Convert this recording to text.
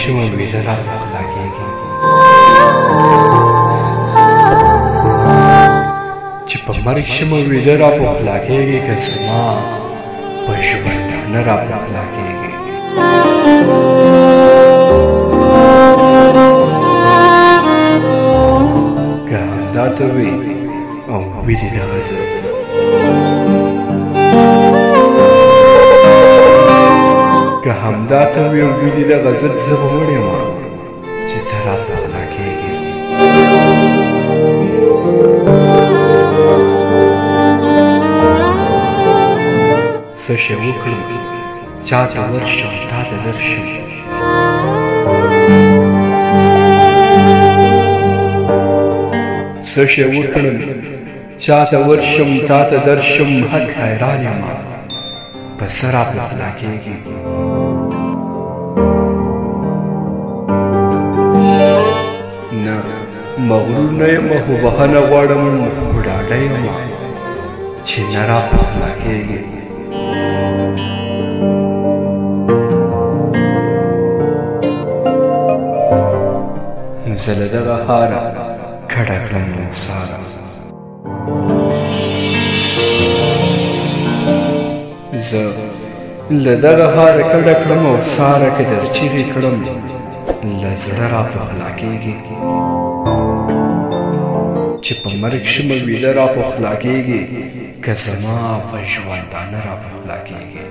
شم ویده را پخلا کېږي چې په مرګ شم ویده را پخلا کېږي که زما په ژوندانه را پخلا کېږي که همدا ته وي او وي دې دغه ضد که همدا ته وي او وي دې دغه ضد زه به مړ یم چې ته را پخلا کېږي څه شی وکړم چا ته ورشم تا ته درشم څه شی وکړم چا ته ورشم تا ته درشم حق حیران یم په څه را پخلا کېږي نه مغرور نه یم خو بخښنه غواړم خو ډاډه یم چې نه را پخلا کېږي زه له دغه هاره کډه کړم رخساره زه له دغه هاره کډه کړم او ساره که در چیغې کړم له زړه را پخلا کېږي چې په مرګ شمه ویده را پخلا کېږي که زما په ژوندانه را پخلا کېږي